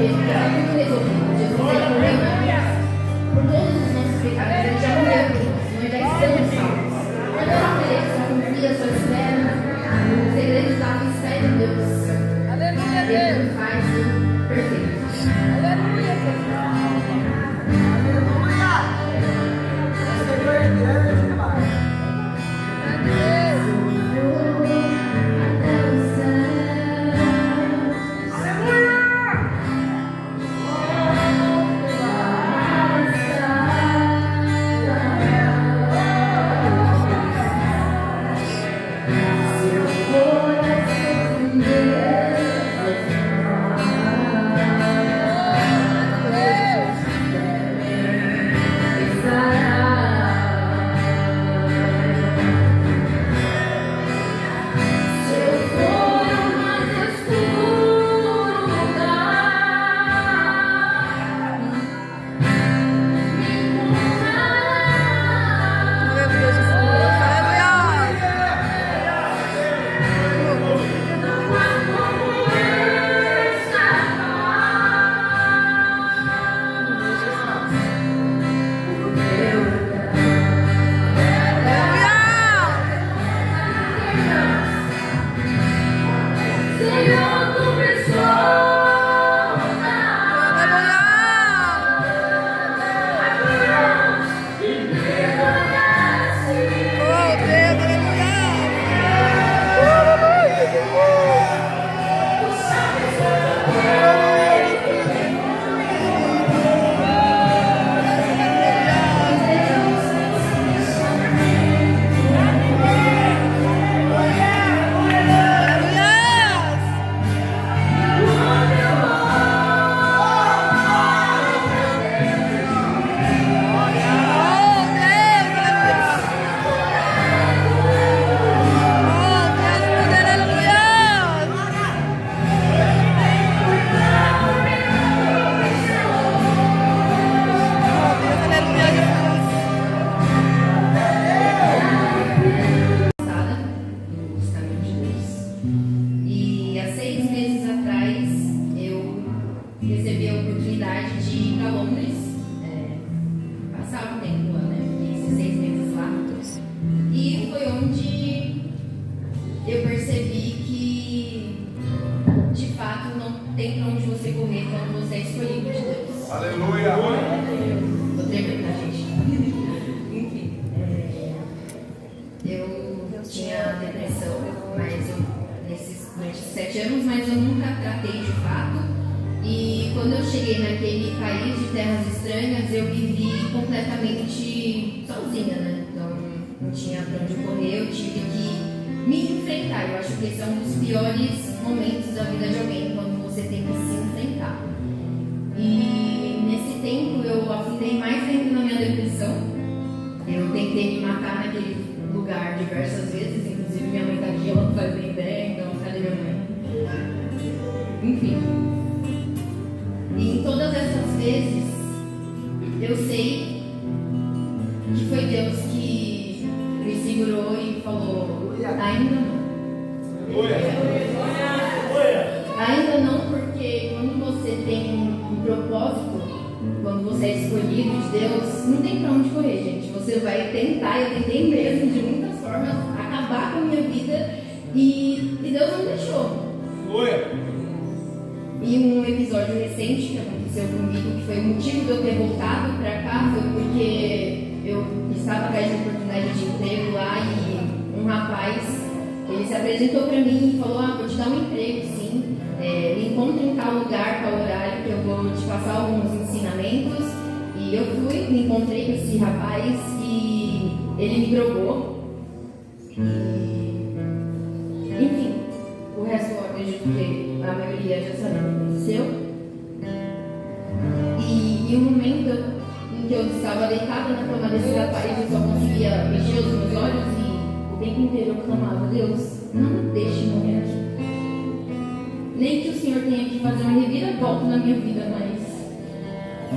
porque está tudo resolvido. Jesus já morreu por todos os nossos pecados, ele já morreu por nós, nós já estamos salvos. Nós só queremos só cumprir a sua espera, o segredo está na espera de Deus. Aleluia, Ele faz o perfeito. aleluia,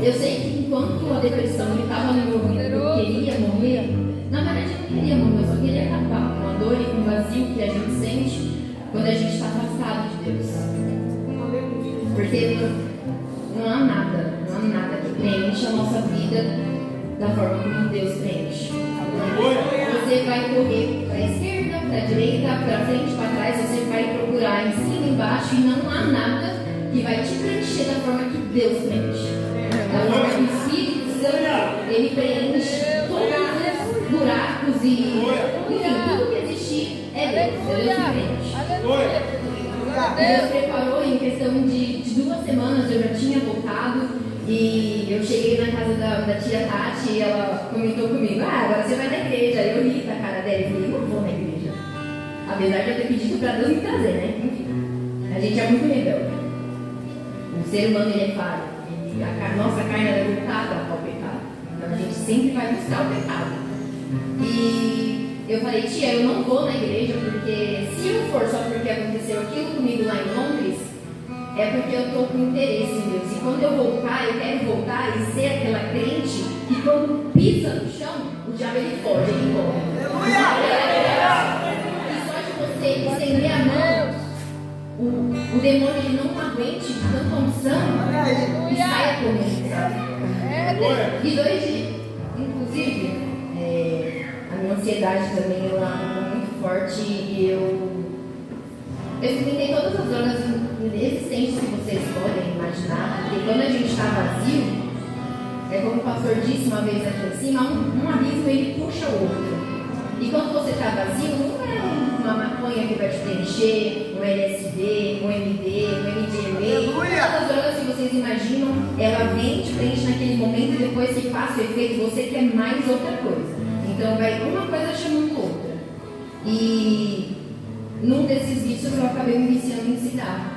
eu sei que enquanto a depressão estava no meu ouvido, eu queria morrer. Na verdade, eu não queria morrer, eu só queria acabar com a dor e com o vazio que a gente sente quando a gente está afastado de Deus. Porque não há nada que preencha a nossa vida da forma como Deus preenche. Você vai correr para a esquerda, para a direita, para frente, para trás, você vai procurar em cima, embaixo, e não há nada que vai te preencher da forma que Deus preenche. Da forma que o Espírito Santo, ele preenche todos os buracos e, enfim, tudo que existir é Deus. Deus preenche. Deus preparou em questão de 2 semanas, eu já tinha voltado. E eu cheguei na casa da tia Tati e ela comentou comigo: agora você vai na igreja. Eu ri da cara dela e falei: não vou na igreja. Apesar de eu ter pedido para Deus me trazer, né? Enfim, a gente é muito rebelde. O ser humano, ele é falho. A nossa carne é voltada ao pecado. Então a gente sempre vai buscar o pecado. E eu falei: tia, eu não vou na igreja porque se eu for só porque aconteceu aquilo comigo lá em Londres, é porque eu estou com interesse em Deus. E quando eu voltar, eu quero voltar e ser aquela crente que quando pisa no chão, o diabo ele foge, ele corre. E só de você estender a mão, o demônio ele não aguente de tanta unção e saia correndo, sabe? E 2 dias, inclusive, a minha ansiedade também ela ficou muito forte e eu experimentei todas as drogas inexistentes que vocês podem imaginar, porque quando a gente está vazio, é como o pastor disse uma vez aqui em cima, um abismo ele puxa o outro. E quando você está vazio, não é uma maconha que vai te preencher, um LSD, um MD, um MDMA, todas as drogas que vocês imaginam, ela vem, te preenche naquele momento e depois que passa o efeito, você quer mais outra coisa. Então vai uma coisa chamando outra. E num desses vícios eu acabei me viciando em cigarro.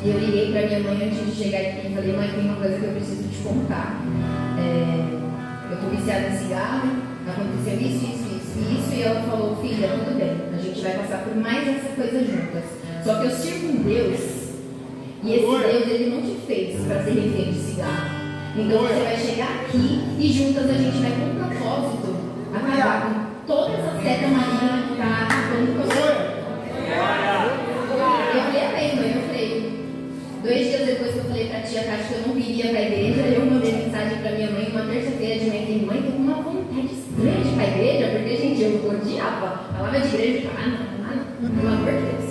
E eu liguei para minha mãe antes de chegar aqui e falei: mãe, tem uma coisa que eu preciso te contar. Eu estou viciada em cigarro, aconteceu isso. E ela falou: filha, tudo bem, a gente vai passar por mais essa coisa juntas. Só que eu sirvo um Deus, e esse Deus ele não te fez para ser refém de cigarro. Então você vai chegar aqui e juntas a gente vai com propósito acabar com toda essa seta maligna que está acabando com você. Eu falei: amém, mãe. Eu falei, 2 dias depois que eu falei pra tia Tati que eu não viria pra igreja, eu mandei mensagem pra minha mãe uma terça-feira de manhã. Falei: mãe, tô com uma vontade estranha de ir pra igreja, porque, gente, eu odiava. Falava de igreja e falava: não, pelo amor de Deus.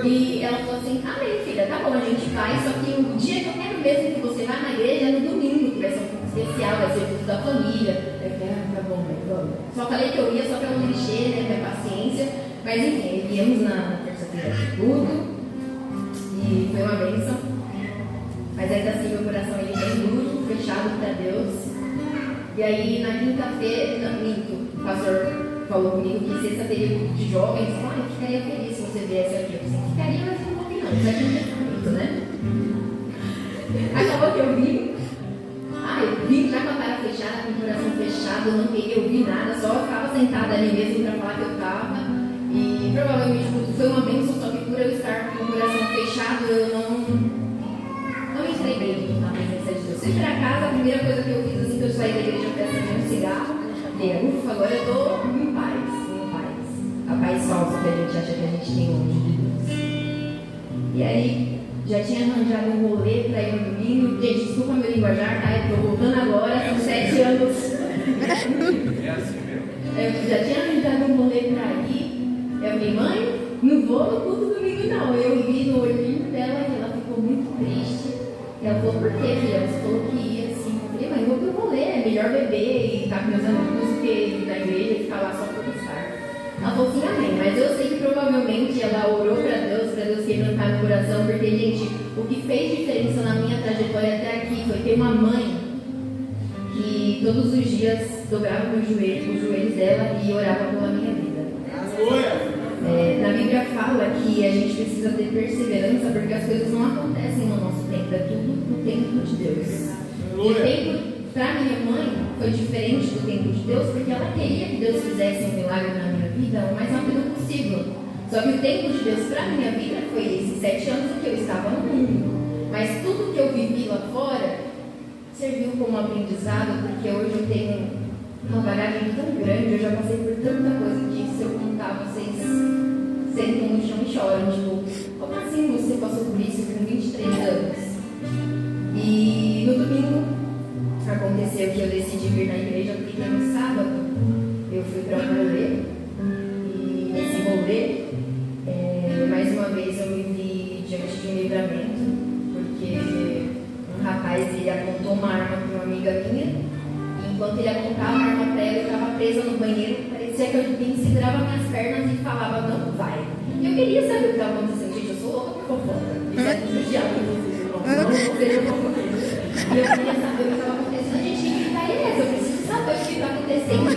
E ela falou assim: amém, filha, tá bom, a gente vai, só que o dia que eu quero mesmo que você vá na igreja é no domingo, que vai ser um pouco especial, vai ser o culto da família. Eu falei: tá bom, mãe, vamos. Só falei que eu ia só pra não encher, né, minha paciência. Mas enfim, viemos na terça-feira de tudo e foi uma bênção. Mas ainda assim meu coração ele é bem duro, fechado para Deus. E aí na quinta-feira, o pastor falou comigo que sexta teria grupo de jovens. Eu ficaria feliz se você viesse aqui. Eu disse: ficaria, mas não vou vir não, isso aqui não tem muito, né? Acabou que eu vim. Eu vim já com a cara fechada, com o coração fechado, eu não queria ouvir nada, só ficava sentada ali mesmo para falar que eu estava. E provavelmente foi uma bênção, só que por eu estar com o coração fechado, eu não entreguei na presença de Deus. Fui para casa, a primeira coisa que eu fiz assim que eu saí da igreja foi acender um cigarro. Falei: ufa, agora eu estou em paz. A paz falsa que a gente acha que a gente tem longe de Deus. E aí, já tinha arranjado um rolê para ir no domingo. Gente, desculpa meu linguajar, tá? Eu estou voltando agora, são 7 anos. É assim mesmo. Eu já tinha arranjado um rolê para ir. Eu falei: mãe, não vou no culto domingo não. Eu vi no olhinho dela que ela ficou muito triste. E ela falou: por quê, filha? Você falou que ia assim. Eu falei: mãe, vou pro rolê, é melhor beber e estar com meus amigos do que ir na igreja e ficar lá só por estar. Ela falou assim: amém. Mas eu sei que provavelmente ela orou para Deus quebrantar no coração, porque, gente, o que fez diferença na minha trajetória até aqui foi ter uma mãe que todos os dias dobrava os joelhos dela e orava pela minha vida. Na Bíblia fala que a gente precisa ter perseverança porque as coisas não acontecem no nosso tempo, é tudo no tempo de Deus. E o tempo para minha mãe foi diferente do tempo de Deus porque ela queria que Deus fizesse um milagre na minha vida o mais rápido possível. Só que o tempo de Deus para minha vida foi esses 7 anos em que eu estava no mundo. Mas tudo que eu vivi lá fora serviu como aprendizado, porque hoje eu tenho uma bagagem tão grande, eu já passei por tanta coisa que se eu contar, vocês sentam no chão e choram, tipo, como assim você passou por isso com 23 anos? E aconteceu que eu decidi vir na igreja porque no sábado eu fui para um rolê. E nesse rolê, mais uma vez eu me vi diante de um livramento, porque um rapaz ele apontou uma arma para uma amiga minha, e enquanto ele apontava a arma para ela, eu estava presa no banheiro, parecia que eu segurava minhas pernas e falava, não vai. E eu queria saber o que estava acontecendo, gente, eu sou louca por fofoca, isso é tudo diabo, não seja fofoca. E eu queria saber o que estava acontecendo, a gente tinha que ficar eu preciso saber o que está acontecendo.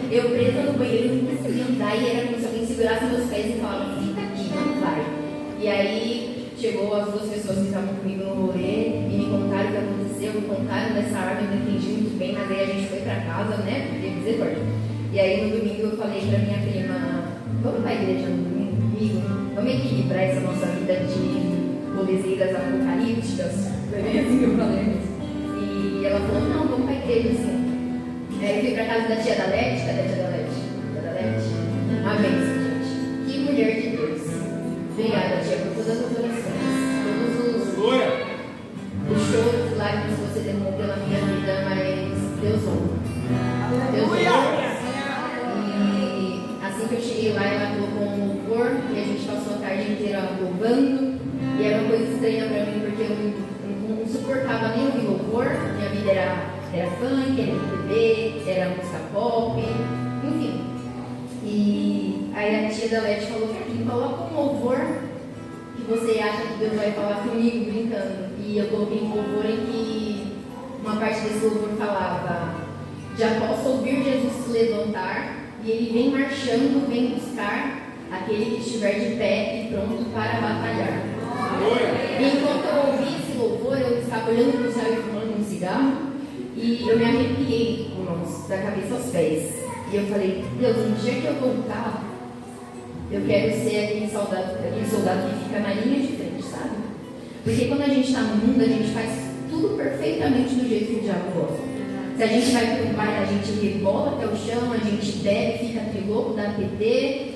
Eu presa no banheiro, não conseguia andar, e era como se alguém segurasse meus pés e falava, fica aqui, não vai. E aí chegou as duas pessoas que estavam comigo no rolê e me contaram o que aconteceu, me contaram dessa arma, eu não entendi muito bem, mas aí a gente foi pra casa, né? Porque misericórdia. E aí no domingo eu falei pra minha prima, vamos pra igreja no domingo comigo? Vamos equilibrar essa nossa vida de rolezeiras apocalípticas? Foi bem assim que eu falei. E ela falou, não, vamos pra igreja sim. Aí eu fui pra casa da tia da Lete, cadê a tia da Lete? Tia da Lete? Uma bênção, gente. Que mulher de Deus. Obrigada, tia, por todas as orações. Todos os choros e lágrimas que você derramou pela minha vida, mas Deus honra. Deus honra. E assim que eu cheguei lá, ela colocou um louvor e a gente passou a tarde inteira louvando. E era uma coisa estranha pra mim, porque eu não suportava nem ouvir louvor. Minha vida era funk, era MPB, era música pop, enfim. E aí a tia da Lete falou pra mim, coloca um louvor que você acha que Deus vai falar comigo, brincando. E eu coloquei um louvor em que uma parte desse louvor falava, já posso ouvir Jesus se levantar, e ele vem marchando, vem buscar aquele que estiver de pé e pronto para batalhar. E enquanto eu ouvi esse louvor, eu estava olhando para o céu e fumando um cigarro, e eu me arrepiei, irmãos, da cabeça aos pés. E eu falei, Deus, no dia que eu voltar, eu quero ser aquele soldado que fica na linha de frente, sabe? Porque quando a gente está no mundo, a gente faz tudo perfeitamente do jeito que o diabo gosta. Se a gente vai para um baile, a gente rebola até o chão, a gente bebe, fica triloco, dá PT,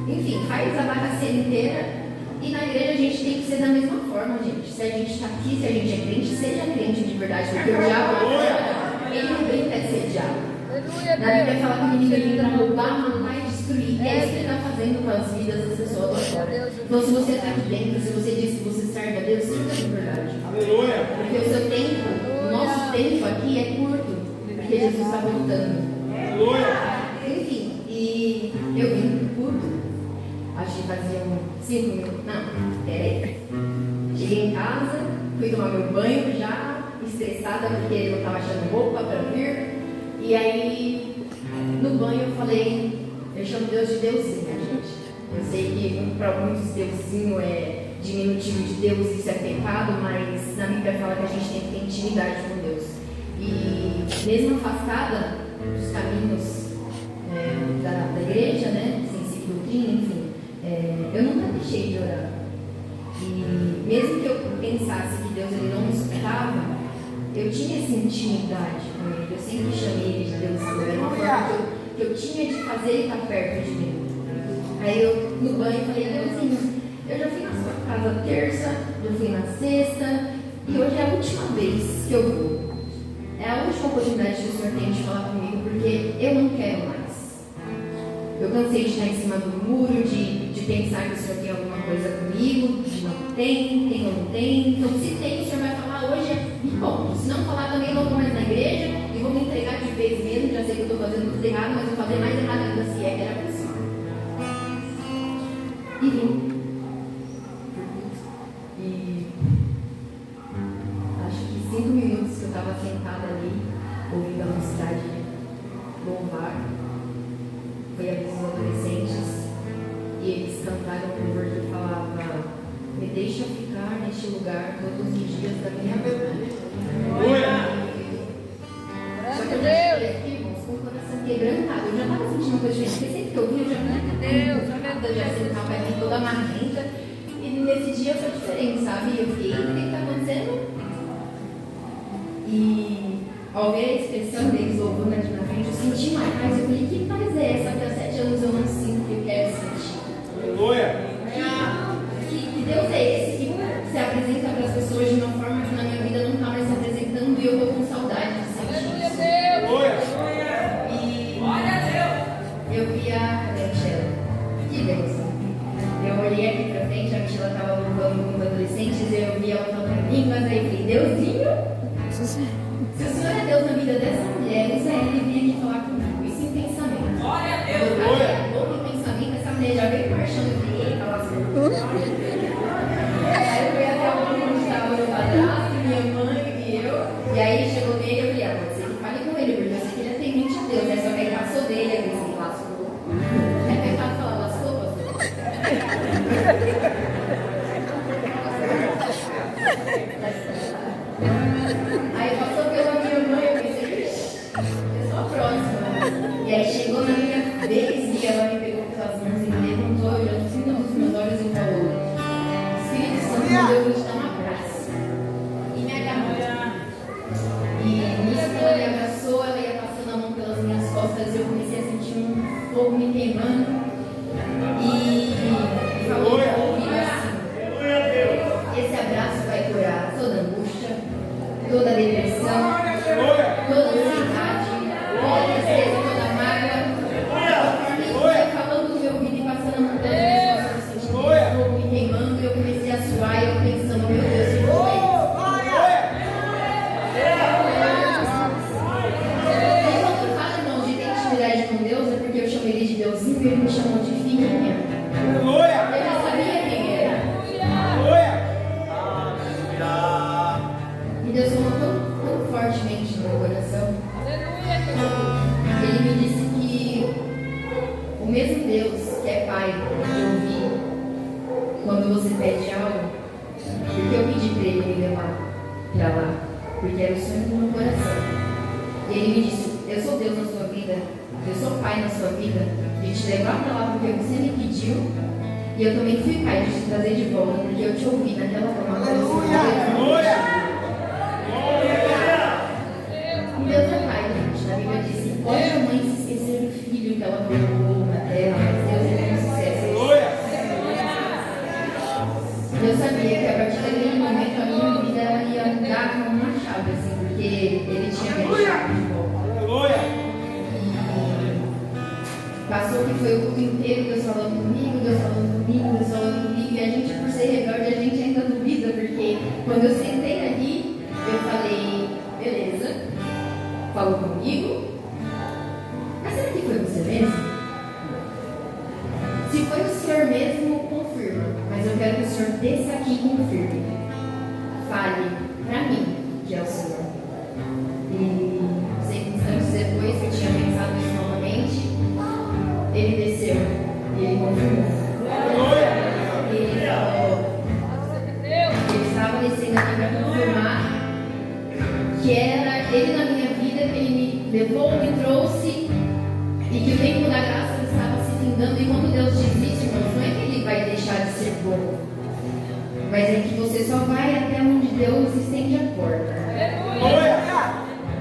enfim, faz a bagaceira inteira. E na igreja a gente tem que ser da mesma forma, gente. Se a gente está aqui, se a gente é crente, seja crente de verdade, porque o diabo, ele não brinca de ser diabo. Na Bíblia fala que o inimigo ele entra roubar, matar e destruir. E é isso que ele está fazendo com as vidas das pessoas lá fora. Então, se você está aqui dentro, se você diz que você serve a Deus, seja de verdade. Aleluia. Porque o seu tempo, o nosso tempo aqui é curto, porque Jesus está voltando. Aleluia. Enfim, e eu vim pro culto, acho que faziam 5 minutos. Não, peraí. Cheguei em casa, fui tomar meu banho já, estressada porque eu não estava achando roupa para vir. E aí, no banho eu falei, eu chamo Deus de Deusinho, gente. Eu sei que para muitos Deusinho é diminutivo de Deus, isso é pecado, mas na Bíblia fala que a gente tem que ter intimidade com Deus. E mesmo afastada dos caminhos da igreja, né, sem seguir doutrina, enfim, eu nunca deixei de orar. E mesmo que eu pensasse que Deus ele não me escutava, eu tinha essa intimidade com ele, eu sempre chamei ele de Deus, era uma forma que eu tinha de fazer ele estar perto de mim. Aí eu, no banho, falei, Deusinho, eu já fui na sua casa terça, já fui na sexta, e hoje é a última vez que eu vou. É a última oportunidade que o Senhor tem de falar comigo, porque eu não quero mais. Eu cansei de estar em cima do muro, de pensar que o Senhor tem alguma coisa comigo, de não tem ou não tem. Então, se tem, o Senhor vai falar hoje, me conta. Se não falar, também não vou mais na igreja e vou me entregar de vez mesmo. Já sei que eu estou fazendo tudo errado, mas vou fazer mais errado ainda se é que era possível. E vim. E acho que 5 minutos que eu estava sentada ali, ouvindo a mocidade louvar, foi a vez dos adolescentes, e eles cantaram um louvor que falava: me deixa ficar neste lugar todos os dias da minha vida. Só que eu já cheguei aqui, irmãos, com o coração quebrantado. Eu já estava sentindo uma coisa diferente, porque sempre que eu vi, eu já já sentava aqui toda marrenta. E nesse dia foi diferente, sabe? Eu fiquei, o que está acontecendo? E ao ver a expressão deles louvando aqui na frente, eu senti mais paz. Eu falei, que paz é essa que há 7 anos eu não sinto que eu quero sentir? Aleluia! Que Deus é esse que se apresenta para as pessoas de uma forma que na minha vida não está mais se apresentando e eu estou com saudade de sentir isso. Deusinho, se o Senhor é Deus na vida dessa mulher, Israel vinha aqui falar comigo. Isso em pensamento. Glória a Deus. Eu falei, em pensamento, essa mulher já veio marchando e falei, eita, lascou. Aí eu fui até onde estava meu padrasto, minha mãe e eu. E aí chegou nele e eu falei, ah, pode ser que fale com ele, porque eu sei que ele é temente a Deus, né? Só que aí passou dele, aí eu disse, lascou. É pecado falar lascou, pastor? Aí passou pela minha mãe, eu pensei, eu sou a próxima. E aí chegou na minha vez e ela me pegou pelas mãos e me levantou, olhando no fundo dos meus olhos e falou, Espírito Santo, eu vou te dar um abraço. E me agarrou. E nisso que ela me abraçou, ela ia passando a mão pelas minhas costas e eu comecei a sentir um fogo me queimando. E falou para o ouvido assim, esse abraço vai curar toda angústia, toda depressão, toda ansiedade, toda tristeza, toda mágoa. Conforme isso ia falando no meu ouvido e passando a mão pelas minhas costas, eu senti um fogo me queimando e eu comecei a suar e eu pensando, meu Deus, que foi isso? E quando eu falo, irmão, de ter intimidade com Deus, é porque eu chamo ele de Deusinho e ele me chamou de filhinha. Eu já sabia quem era. E Deus falou tão fortemente no meu coração. Ele me disse que o mesmo Deus que é Pai de ouvir quando você pede algo, porque eu pedi para ele me levar para lá, porque era o sonho do meu coração. E ele me disse, eu sou Deus na sua vida, eu sou Pai na sua vida, de te levar para lá porque você me pediu, e eu também fui Pai de te trazer de volta, porque eu te ouvi naquela forma. E Deus é Pai, gente. A Bíblia diz que pode a mãe se esquecer do filho que ela colocou na terra, mas Deus ele não se esquece. Eu sabia que a partir daquele momento a minha vida ia mudar como uma chave, assim, porque ele tinha me deixado de volta. E passou que foi o culto inteiro, Deus falando comigo, Deus falando comigo, Deus falando comigo, e a gente, por ser rebelde, a gente ainda duvida, porque quando eu sentei ali, eu falei, beleza, falou comigo, mas será que foi você mesmo? Se foi o Senhor mesmo, confirma, mas eu quero que o Senhor desça aqui e confirme. Fale pra mim que é o Senhor. E instantes depois que eu tinha pensado isso novamente, ele desceu e ele confirmou. Ele falou, ele estava descendo aqui para confirmar que era ele na minha vida, que ele me levou, me trouxe, e que o tempo da graça estava se findando. E quando Deus diz isso, irmãos, não é que ele vai deixar de ser bom, mas é que você só vai até onde Deus estende a porta.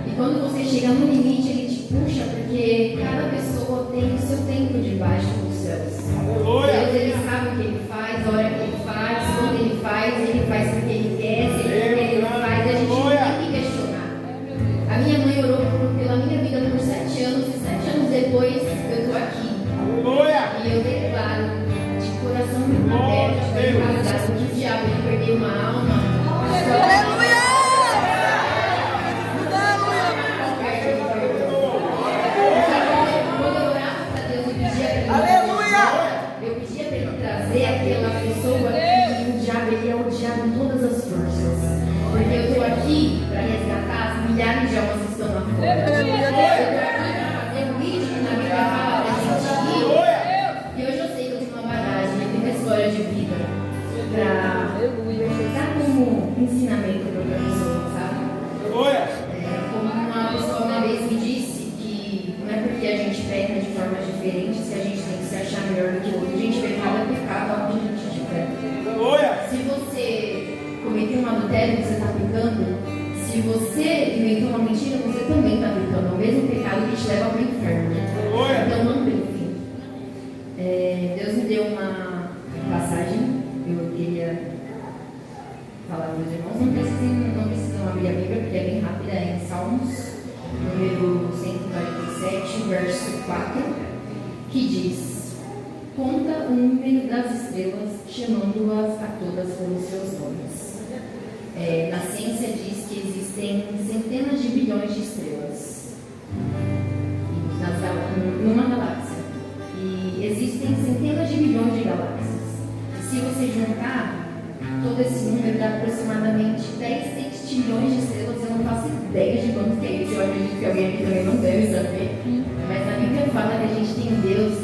E quando você chega no limite, ele te puxa, porque cada pessoa tem o seu tempo debaixo dos céus. Deus, ele sabe o que ele faz, a hora que ele faz, quando ele faz porque ele quer, se ele quer, ele faz, e a gente não tem que questionar. A minha mãe orou pela minha vida por 7 anos, e 7 anos depois eu estou aqui. E eu declaro de coração aberto, de verdade, que o diabo ele perdeu uma alma. Eu pedia para ele trazer aquela pessoa que o diabo ele é odiado em todas as forças. Porque eu estou aqui para resgatar as milhares de almas que estão lá fora. Eu estou aqui para fazer um vídeo que na Bíblia fala para a gente ir. E hoje eu sei que eu tenho uma bagagem, eu tenho uma história de vida para dar como ensinamento para outra pessoa, sabe? Como uma pessoa uma vez me disse que não é porque a gente peca de formas diferentes que a gente tem que se achar melhor do que o outro. Gente, pecado é pecado onde a gente estiver. Se você cometeu um adultério, você está pecando. Se você inventou uma mentira, você também está pecando. É o mesmo pecado que te leva para o inferno. Então não brinque. Deus me deu uma passagem. Eu queria falar para os irmãos. Não precisam abrir a Bíblia, porque é bem rápida. É em Salmos, número 147, verso 4, que diz: conta o número das estrelas, chamando-as a todas pelos seus nomes. Na ciência diz que existem centenas de bilhões de estrelas numa galáxia. E existem centenas de bilhões de galáxias. E se você juntar todo esse número, dá aproximadamente 10 sextilhões de estrelas. Eu não faço ideia de quanto que é isso. Eu acredito que alguém aqui também não deve saber. Mas a Bíblia fala que a gente tem um Deus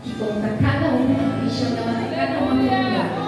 que conta cada uma e chama ela cada uma pelo lugar.